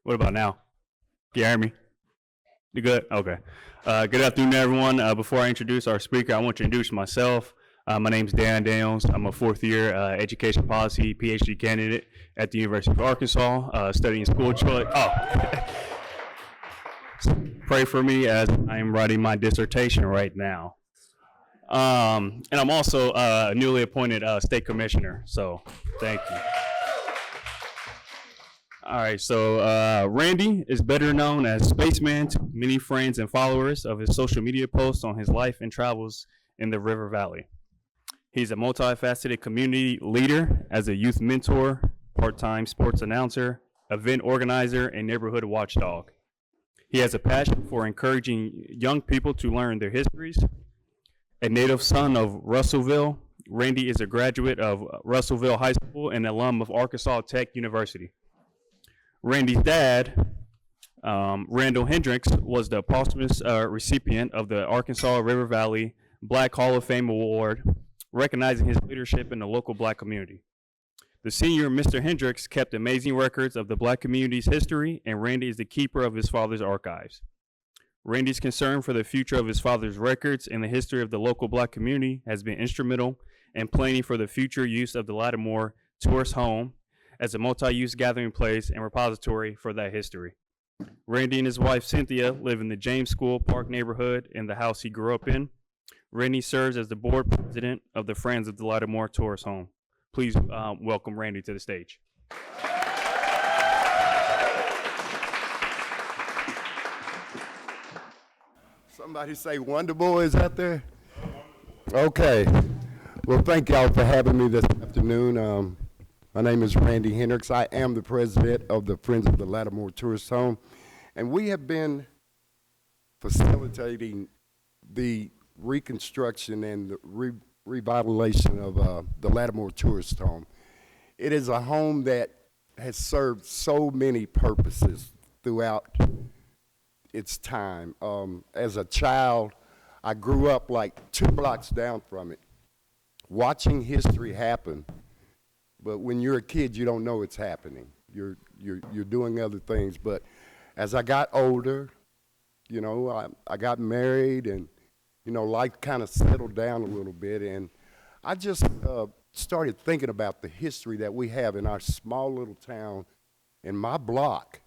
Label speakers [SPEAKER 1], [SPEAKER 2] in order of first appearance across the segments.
[SPEAKER 1] What about now? Can you hear me? You good? Okay. Good afternoon, everyone. Before I introduce our speaker, I want to introduce myself. My name is Dan Daniels. I'm a fourth-year education policy PhD candidate at the University of Arkansas, studying school choice. Pray for me as I am writing my dissertation right now. And I'm also a newly appointed state commissioner, so thank you. All right, so Randy is better known as Spaceman to many friends and followers of his social media posts on his life and travels in the River Valley. He's a multifaceted community leader as a youth mentor, part-time sports announcer, event organizer, and neighborhood watchdog. He has a passion for encouraging young people to learn their histories. A native son of Russellville, Randy is a graduate of Russellville High School and alum of Arkansas Tech University. Randy's dad, Randall Hendrix, was the posthumous recipient of the Arkansas River Valley Black Hall of Fame Award, recognizing his leadership in the local black community. The senior Mr. Hendrix kept amazing records of the black community's history, and Randy is the keeper of his father's archives. Randy's concern for the future of his father's records and the history of the local black community has been instrumental in planning for the future use of the Latimore tourist home as a multi-use gathering place and repository for that history. Randy and his wife Cynthia live in the James School Park neighborhood in the house he grew up in. Randy serves as the board president of the Friends of the Latimore Tourist Home. Please welcome Randy to the stage.
[SPEAKER 2] Somebody say Wonder Boys out there? Okay. Well, thank y'all for having me this afternoon. My name is Randy Hendrix. I am the president of the Friends of the Latimore Tourist Home, and we have been facilitating the reconstruction and the revitalization of the Latimore Tourist Home. It is a home that has served so many purposes throughout its time. As a child, I grew up like 2 blocks down from it, watching history happen. But when you're a kid, you don't know it's happening. You're doing other things. But as I got older, you know, I got married, and you know, life kind of settled down a little bit, and I just started thinking about the history that we have in our small little town, in my block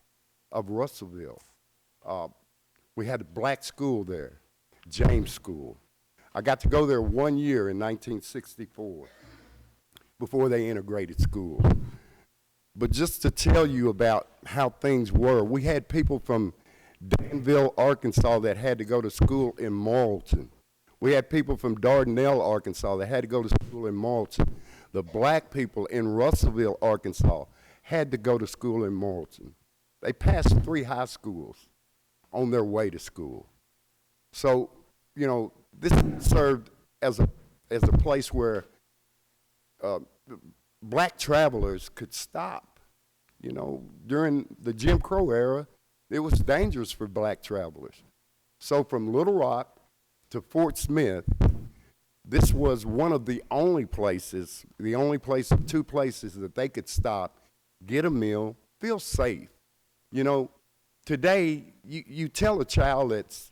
[SPEAKER 2] of Russellville. We had a black school there, James School. I got to go there 1 year in 1964. Before they integrated schools. But just to tell you about how things were, we had people from Danville, Arkansas that had to go to school in Morrilton. We had people from Dardanelle, Arkansas that had to go to school in Morrilton. The black people in Russellville, Arkansas had to go to school in Morrilton. They passed 3 high schools on their way to school. So, you know, this served as a place where black travelers could stop. You know, during the Jim Crow era, it was dangerous for black travelers. So from Little Rock to Fort Smith, this was one of the only places, of 2 places that they could stop, get a meal, feel safe. You know, today, you tell a child that's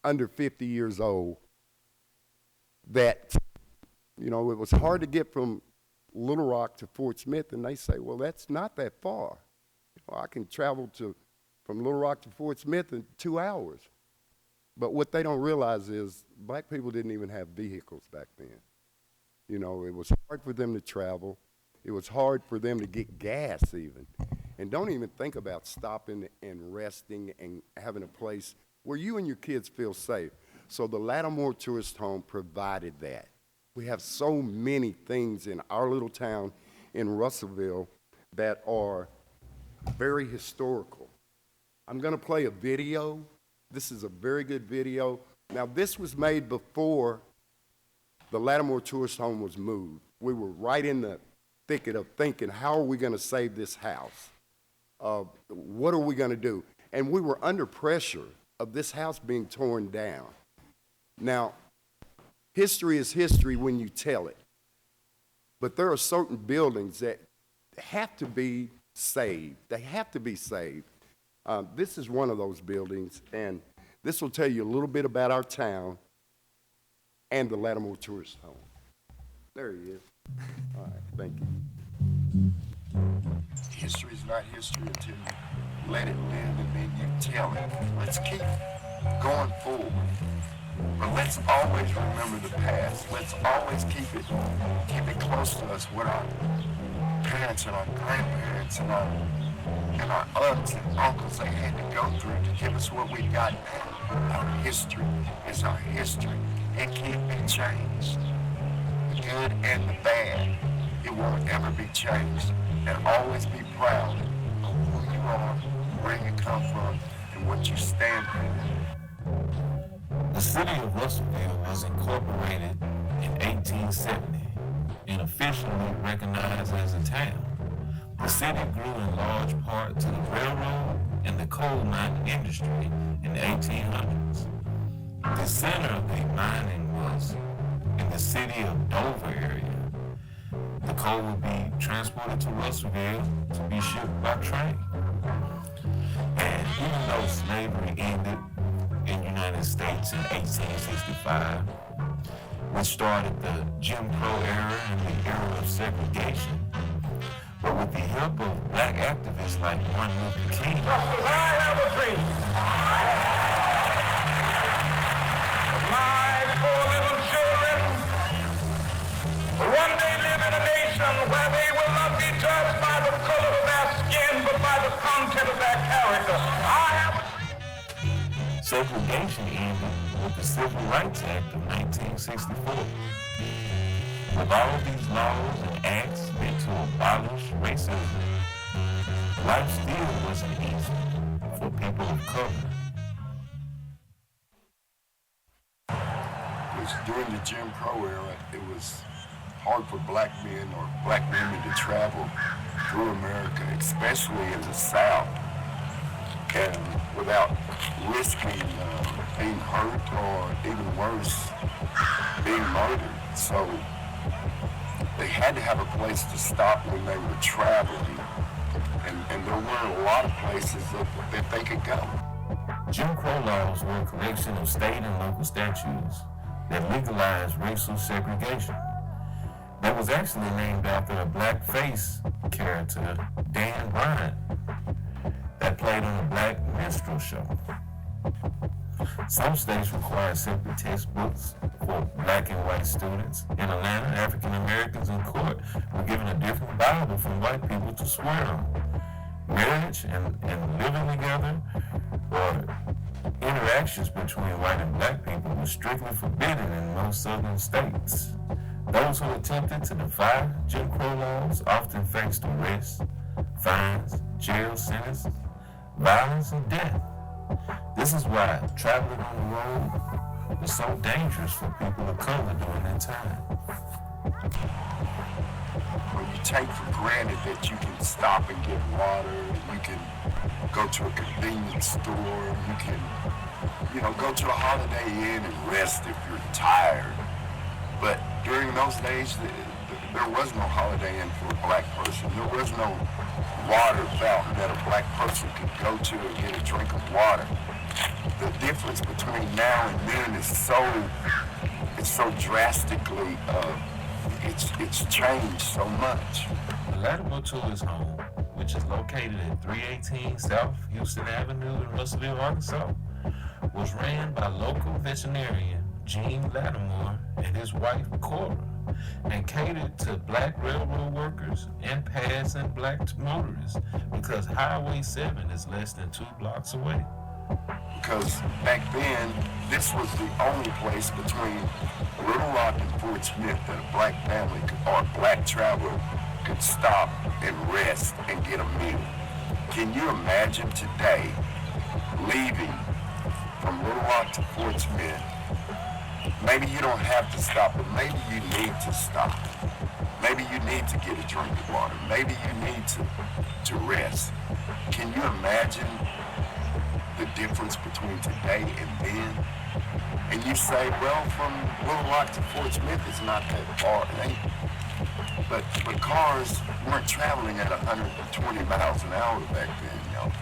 [SPEAKER 2] under 50 years old that, you know, it was hard to get from Little Rock to Fort Smith, and they say, well, that's not that far. Well, I can travel from Little Rock to Fort Smith in 2 hours. But what they don't realize is black people didn't even have vehicles back then. You know, it was hard for them to travel. It was hard for them to get gas even. And don't even think about stopping and resting and having a place where you and your kids feel safe. So the Latimore Tourist Home provided that. We have so many things in our little town in Russellville that are very historical. I'm going to play a video. This is a very good video. Now, this was made before the Latimore Tourist Home was moved. We were right in the thicket of thinking, how are we going to save this house? What are we going to do? And we were under pressure of this house being torn down. Now, history is history when you tell it. But there are certain buildings that have to be saved. They have to be saved. This is one of those buildings, and this will tell you a little bit about our town and the Latimore Tourist Home. There he is. All right, thank you. History is not history until you let it live and then you tell it. Let's keep going forward. But let's always remember the past. Let's always keep it close to us, what our parents and our grandparents and our aunts and uncles, they had to go through to give us what we got now. Our history is our history. It can't be changed. The good and the bad, it won't ever be changed. And always be proud of who you are, where you come from, and what you stand for.
[SPEAKER 3] The city of Russellville was incorporated in 1870 and officially recognized as a town. The city grew in large part to the railroad and the coal mining industry in the 1800s. The center of the mining was in the city of Dover area. The coal would be transported to Russellville to be shipped by train. And even though slavery ended in the United States in 1865, which started the Jim Crow era and the era of segregation, but with the help of black activists like Martin Luther King,
[SPEAKER 4] I have a dream. My poor little children will one day live in a nation where they will not be judged by the color of their skin, but by the content of their character.
[SPEAKER 3] Segregation ended with the Civil Rights Act of 1964. With all of these laws and acts meant to abolish racism, life still wasn't easy for people of color.
[SPEAKER 2] During the Jim Crow era, it was hard for black men or black women to travel through America, especially in the South, and without risking being hurt or even worse, being murdered. So they had to have a place to stop when they were traveling, and there weren't a lot of places that they could go.
[SPEAKER 3] Jim Crow laws were a collection of state and local statutes that legalized racial segregation. That was actually named after a blackface character, Dan Bryant, that played on a black minstrel show. Some states require separate textbooks for black and white students. In Atlanta, African Americans in court were given a different Bible from white people to swear on. Marriage and living together or interactions between white and black people were strictly forbidden in most southern states. Those who attempted to defy Jim Crow laws often faced arrest, fines, jail sentences, violence, and death. This is why traveling on the road was so dangerous for people of color during that time.
[SPEAKER 2] When you take for granted that you can stop and get water, you can go to a convenience store, you can, go to a Holiday Inn and rest if you're tired. But during those days, there was no Holiday Inn for a black person. There was no water fountain that a black person could go to and get a drink of water. The difference between now and then is so drastically, it's changed so much.
[SPEAKER 3] The Latimore Tourist Home, which is located at 318 South Houston Avenue in Russellville, Arkansas, was ran by local veterinarian Gene Latimore and his wife Cora, and catered to black railroad workers and passing black motorists because Highway 7 is less than 2 blocks away.
[SPEAKER 2] Because back then, this was the only place between Little Rock and Fort Smith that a black family or a black traveler could stop and rest and get a meal. Can you imagine today leaving from Little Rock to Fort Smith? Maybe you don't have to stop, but maybe you need to stop. Maybe you need to get a drink of water. Maybe you need to rest. Can you imagine the difference between today and then? And you say, well, from Little Rock to Fort Smith, it's not that far. It ain't. But cars weren't traveling at 120 miles an hour back then, y'all.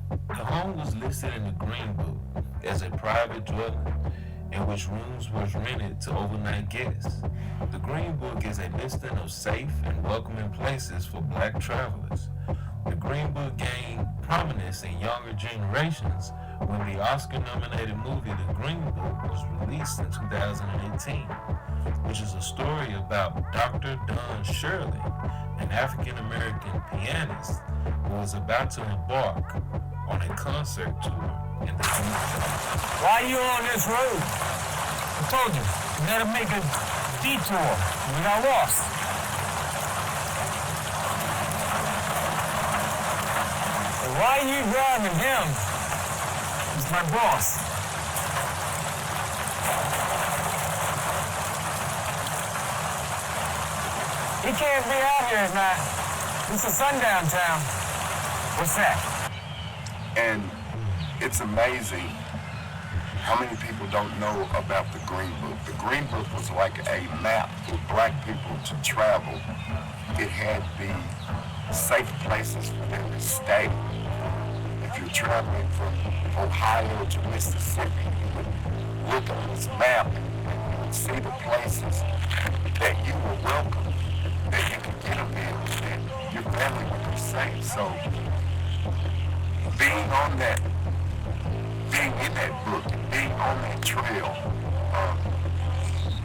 [SPEAKER 3] The home was listed in the Green Book as a private dwelling in which rooms was rented to overnight guests. The Green Book is a listing of safe and welcoming places for black travelers. The Green Book gained prominence in younger generations when the Oscar-nominated movie The Green Book was released in 2018, which is a story about Dr. Don Shirley, an African-American pianist who was about to embark on a concert tour in the future.
[SPEAKER 4] Why you on this road? I told you, we had to make a detour. We got lost. Why you driving him? He's my boss. He can't be out here at night. It's a sundown town. What's that?
[SPEAKER 5] And it's amazing how many people don't know about the Green Book. The Green Book was like a map for black people to travel. It had the safe places for them to stay. If you're traveling from Ohio to Mississippi, you would look on this map and you would see the places that you were welcome, that you could get a meal, that your family would be safe. So being in that book, being on that trail,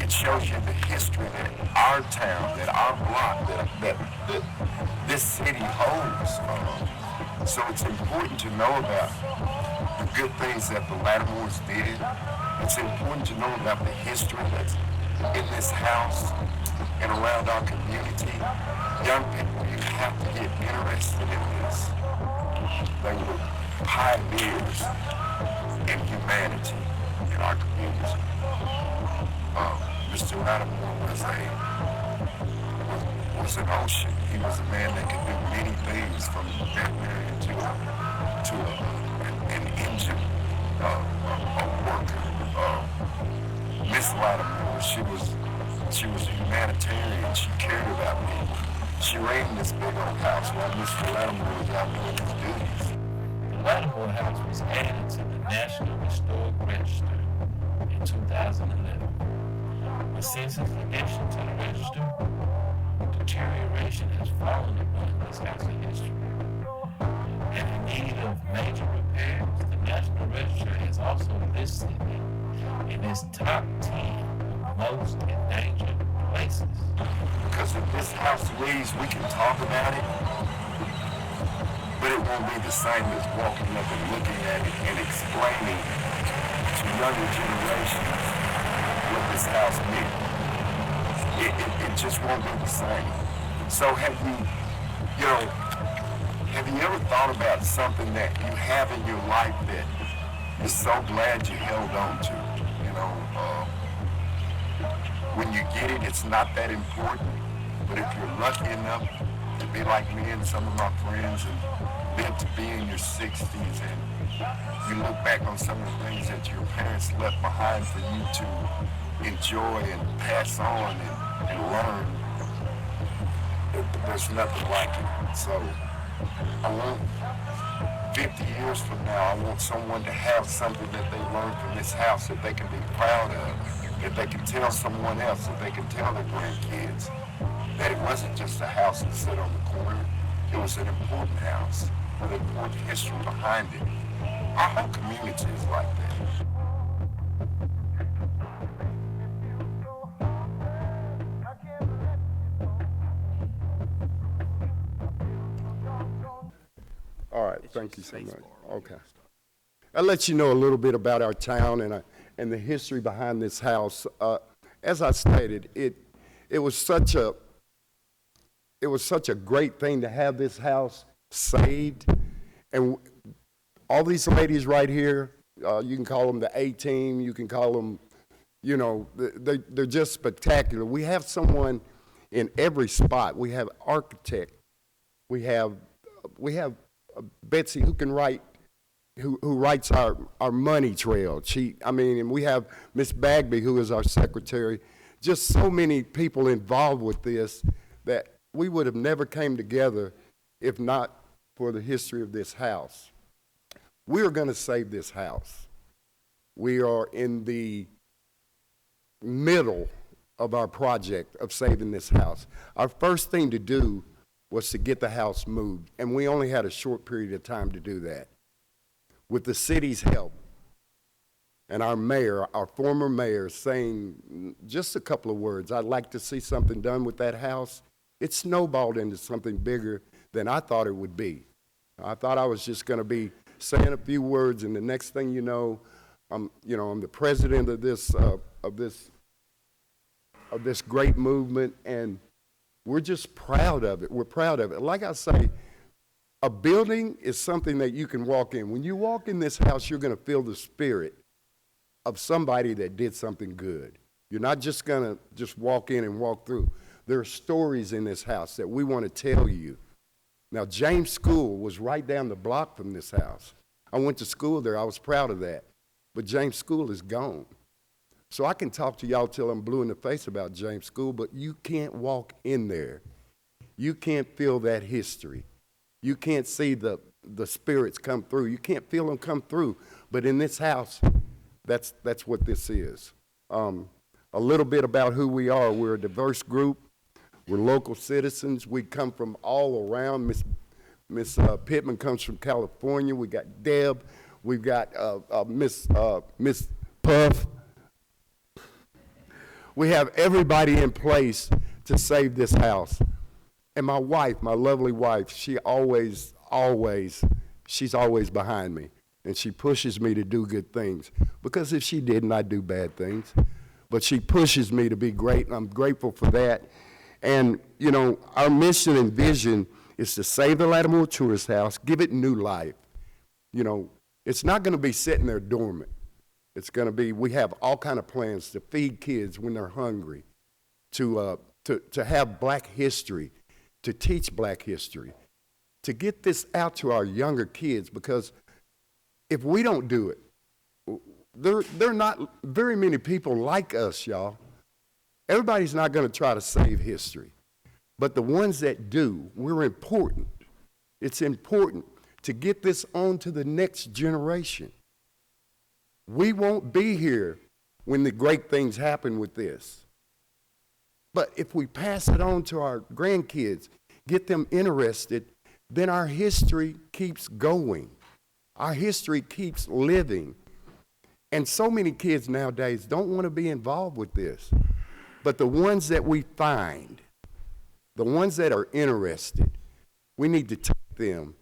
[SPEAKER 5] it shows you the history that our town, that our block, that this city holds. So it's important to know about the good things that the Latimores did. It's important to know about the history that's in this house and around our community. Young people, you have to get interested in this. They were pioneers in humanity in our community. Mr. Latimore was an ocean. He was a man that could do many things, from a veterinarian to an engine, a worker. Miss Latimore, she was a humanitarian. She cared about people. She ran this big old house while Mr. Latimore was out doing his duties.
[SPEAKER 3] The Latimore House was added to the National Historic Register in 2011. But since its addition to the register, deterioration has fallen upon this house of history. And in need of major repairs, the National Register has also listed it in its top 10 most endangered places.
[SPEAKER 5] Because if this house leaves, we can talk about it, but it won't be the same as walking up and looking at it and explaining to younger generations what this house means. It just won't be the same. So have you ever thought about something that you have in your life that you're so glad you held on to? When you get it, it's not that important. But if you're lucky enough to be like me and some of my friends and live to be in your 60s, and you look back on some of the things that your parents left behind for you to enjoy and pass on and learn, there's nothing like it. So I want 50 years from now, I want someone to have something that they learned from this house that they can be proud of, that they can tell someone else, that they can tell their grandkids that it wasn't just a house that sit on the corner. It was an important house with an important history behind it. Our whole community is like that.
[SPEAKER 2] All right, thank you so much. Okay. I'll let you know a little bit about our town and the history behind this house. As I stated, it was such a great thing to have this house saved. And all these ladies right here, you can call them the A-team, you can call them, they're just spectacular. We have someone in every spot. We have architect. We have Betsy who can write, who writes our money trail. And we have Miss Bagby, who is our secretary. Just so many people involved with this that we would have never came together if not for the history of this house. We are going to save this house. We are in the middle of our project of saving this house. Our first thing to do was to get the house moved, and we only had a short period of time to do that. With the city's help, and our mayor, our former mayor, saying just a couple of words, I'd like to see something done with that house, it snowballed into something bigger than I thought it would be. I thought I was just going to be saying a few words, and the next thing you know, I'm the president of this great movement, and we're just proud of it. We're proud of it. Like I say, a building is something that you can walk in. When you walk in this house, you're going to feel the spirit of somebody that did something good. You're not just going to just walk in and walk through. There are stories in this house that we want to tell you. Now, James School was right down the block from this house. I went to school there. I was proud of that. But James School is gone. So I can talk to y'all till I'm blue in the face about James School, but you can't walk in there. You can't feel that history. You can't see the spirits come through. You can't feel them come through. But in this house, that's what this is. A little bit about who we are. We're a diverse group. We're local citizens. We come from all around. Miss Pittman comes from California. We got Deb. We've got Miss Puff. We have everybody in place to save this house. And my wife, my lovely wife, she's always behind me. And she pushes me to do good things. Because if she didn't, I'd do bad things. But she pushes me to be great, and I'm grateful for that. And, our mission and vision is to save the Latimore Tourist House, give it new life. It's not going to be sitting there dormant. It's going to be, we have all kind of plans to feed kids when they're hungry, to have black history, to teach black history, to get this out to our younger kids, because if we don't do it, there are not very many people like us, y'all. Everybody's not going to try to save history, but the ones that do, we're important. It's important to get this on to the next generation. We won't be here when the great things happen with this. But if we pass it on to our grandkids, get them interested, then our history keeps going. Our history keeps living. And so many kids nowadays don't want to be involved with this. But the ones that we find, the ones that are interested, we need to take them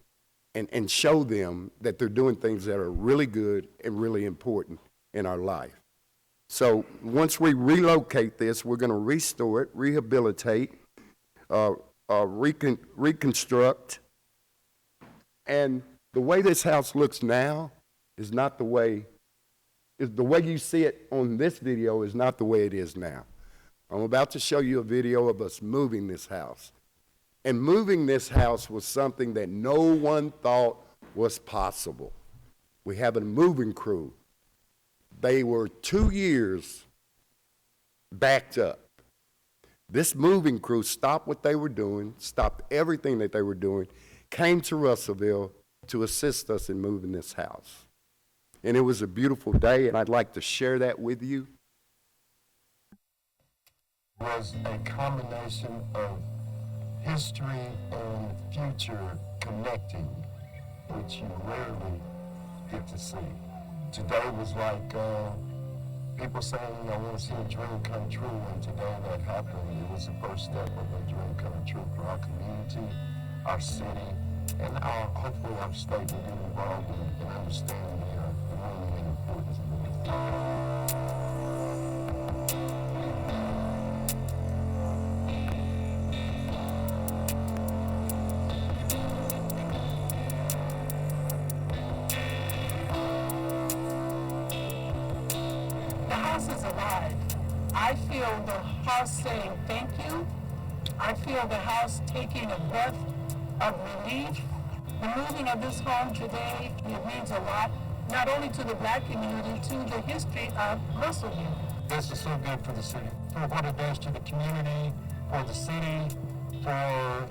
[SPEAKER 2] and show them that they're doing things that are really good and really important in our life. So once we relocate this, we're going to restore it, rehabilitate, reconstruct. And the way this house looks now is not the way you see it on this video is not the way it is now. I'm about to show you a video of us moving this house. And moving this house was something that no one thought was possible. We have a moving crew. They were 2 years backed up. This moving crew stopped what they were doing, stopped everything that they were doing, came to Russellville to assist us in moving this house. And it was a beautiful day, and I'd like to share that with you.
[SPEAKER 5] It was a combination of history and future connecting, which you rarely get to see. Today was like people saying, I want to see a dream come true, and today that happened. It was the first step of a dream coming true for our community, our city, and hopefully our state will get involved and understand the meaning and importance of it.
[SPEAKER 6] Is alive. I feel the house saying thank you. I feel the house taking a breath of relief. The moving of this home today, it means a lot, not only to the black community, to the history of Russellville.
[SPEAKER 5] This is so good for the city, for what it does to the community, for the city, for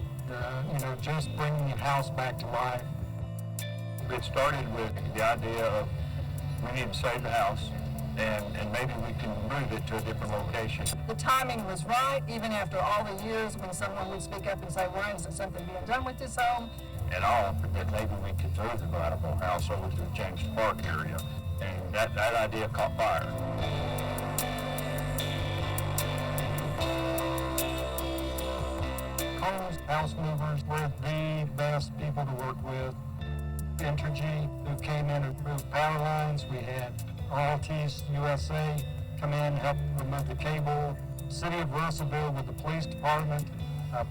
[SPEAKER 5] just bringing the house back to life.
[SPEAKER 7] It started with the idea of we need to save the house, and maybe we can move it to a different location.
[SPEAKER 6] The timing was right, even after all the years when someone would speak up and say, why isn't something being done with this home?
[SPEAKER 7] And I offered that maybe we could move the Latimore house over to the James Park area, and that idea caught fire.
[SPEAKER 8] Homes, house movers were the best people to work with. Entergy, who came in and moved power lines. We had Royalties USA come in, help remove the cable. City of Russellville with the police department,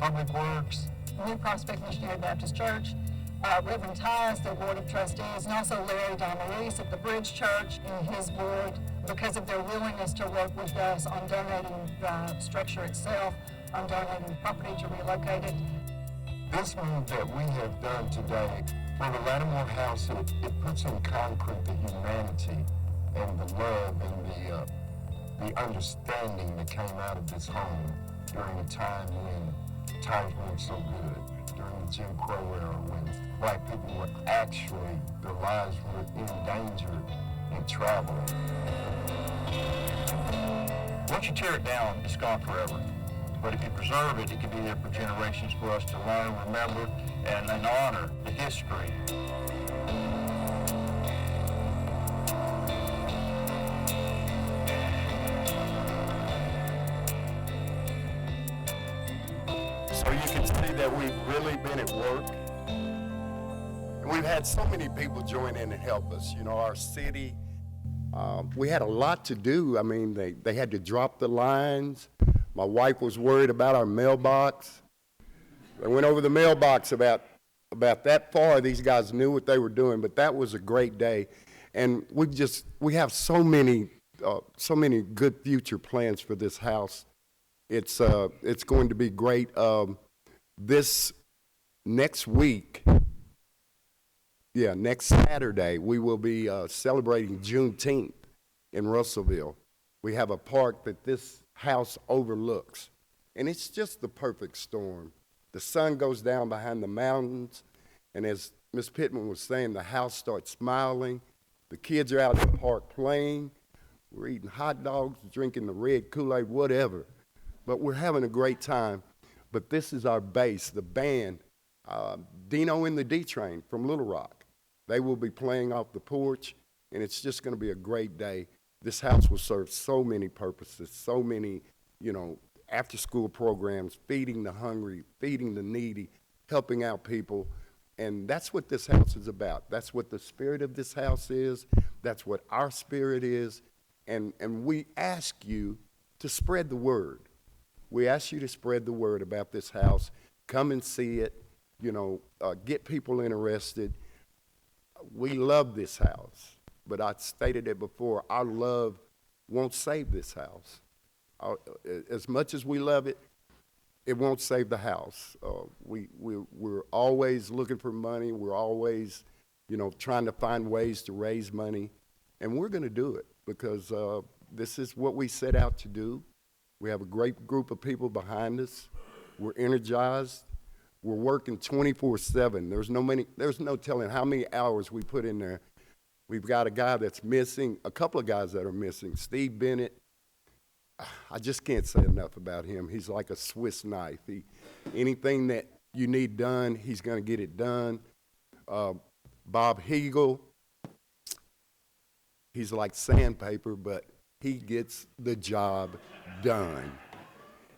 [SPEAKER 8] Public Works.
[SPEAKER 6] New Prospect Missionary Baptist Church, Reverend Tyus, their board of trustees, and also Larry Donnelly at the Bridge Church and his board, because of their willingness to work with us on donating the structure itself, on donating property to relocate it.
[SPEAKER 5] This move that we have done today for the Latimore House, it puts in concrete the humanity and the love and the understanding that came out of this home during a time when times weren't so good, during the Jim Crow era, when black people were actually, their lives were in danger and traveling.
[SPEAKER 7] Once you tear it down, it's gone forever. But if you preserve it, it can be there for generations for us to learn, remember, and honor the history.
[SPEAKER 2] So you can see that we've really been at work. And we've had so many people join in and help us. You know, our city, we had a lot to do. I mean, they had to drop the lines. My wife was worried about our mailbox. They went over the mailbox about that far. These guys knew what they were doing, but that was a great day. And we have so many good future plans for this house. It's going to be great. This next week, next Saturday, we will be celebrating Juneteenth in Russellville. We have a park that this house overlooks, and it's just the perfect storm. The sun goes down behind the mountains, and as Ms. Pittman was saying, the house starts smiling. The kids are out in the park playing. We're eating hot dogs, drinking the red Kool-Aid, whatever. But we're having a great time. But this is our base, the band, Dino and the D-Train from Little Rock. They will be playing off the porch, and it's just going to be a great day. This house will serve so many purposes, so many, after-school programs, feeding the hungry, feeding the needy, helping out people. And that's what this house is about. That's what the spirit of this house is. That's what our spirit is. And we ask you to spread the word. We ask you to spread the word about this house. Come and see it, get people interested. We love this house, but I stated it before, our love won't save this house. As much as we love it, it won't save the house. We're always looking for money. We're always, trying to find ways to raise money, and we're going to do it because this is what we set out to do. We have a great group of people behind us. We're energized. We're working 24/7. There's no telling how many hours we put in there. We've got a guy that's missing, a couple of guys that are missing. Steve Bennett, I just can't say enough about him. He's like a Swiss knife. Anything that you need done, he's going to get it done. Bob Hegel, he's like sandpaper, but he gets the job done.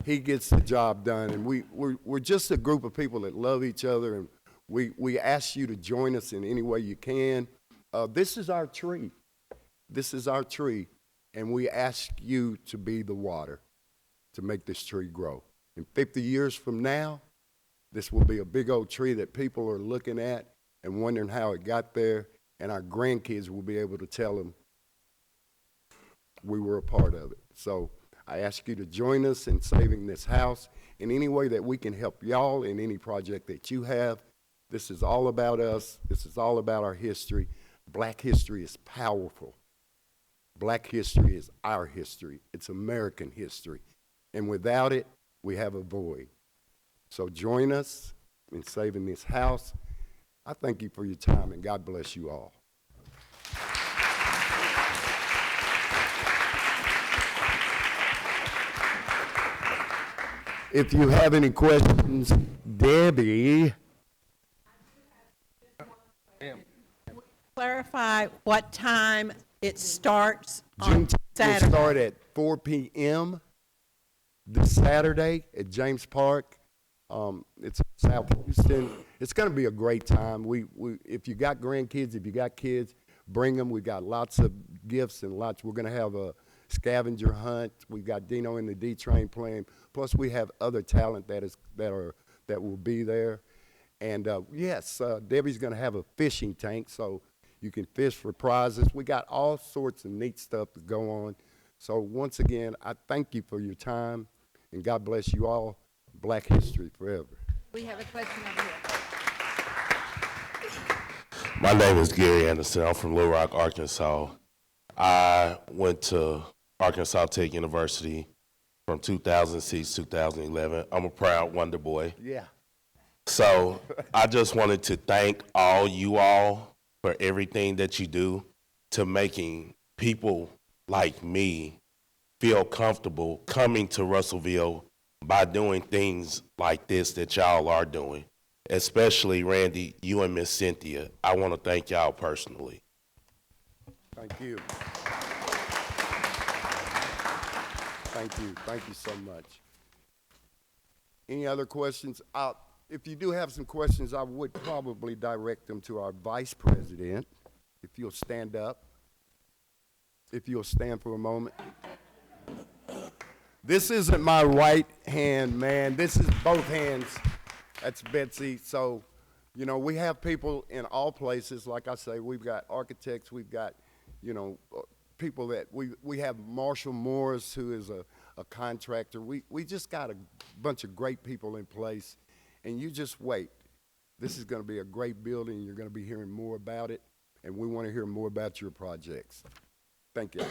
[SPEAKER 2] He gets the job done, and we're just a group of people that love each other, and we ask you to join us in any way you can. This is our tree. This is our tree, and we ask you to be the water to make this tree grow. In 50 years from now, this will be a big old tree that people are looking at and wondering how it got there, and our grandkids will be able to tell them we were a part of it. So I ask you to join us in saving this house in any way that we can help y'all in any project that you have. This is all about us. This is all about our history. Black history is powerful. Black history is our history. It's American history. And without it, we have a void. So join us in saving this house. I thank you for your time, and God bless you all. If you have any questions, Debbie.
[SPEAKER 9] Clarify what time it starts on
[SPEAKER 2] Juneteenth will
[SPEAKER 9] Saturday.
[SPEAKER 2] start at 4 p.m. this Saturday at James Park. It's South Houston. It's going to be a great time. If you got grandkids, if you got kids, bring them. We got lots of gifts and lots. We're going to have a scavenger hunt. We've got Dino and the D Train playing. Plus, we have other talent that will be there. And yes, Debbie's going to have a fishing tank, so you can fish for prizes. We got all sorts of neat stuff to go on. So once again, I thank you for your time, and God bless you all. Black history forever.
[SPEAKER 10] We have a question over here.
[SPEAKER 11] My name is Gary Anderson. I'm from Little Rock, Arkansas. I went to Arkansas Tech University from 2006 to 2011. I'm a proud Wonder Boy.
[SPEAKER 2] Yeah.
[SPEAKER 11] So I just wanted to thank all you all for everything that you do to making people like me feel comfortable coming to Russellville by doing things like this that y'all are doing. Especially, Randy, you and Miss Cynthia. I want to thank y'all personally.
[SPEAKER 2] Thank you. Thank you. Thank you so much. Any other questions? If you do have some questions, I would probably direct them to our Vice President. If you'll stand up. If you'll stand for a moment. This isn't my right hand, man. This is both hands. That's Betsy. So, you know, we have people in all places. Like I say, we've got architects. We've got, you know, people that we have Marshall Morris, who is a contractor. We just got a bunch of great people in place. And you just wait. This is going to be a great building. You're going to be hearing more about it. And we want to hear more about your projects. Thank you.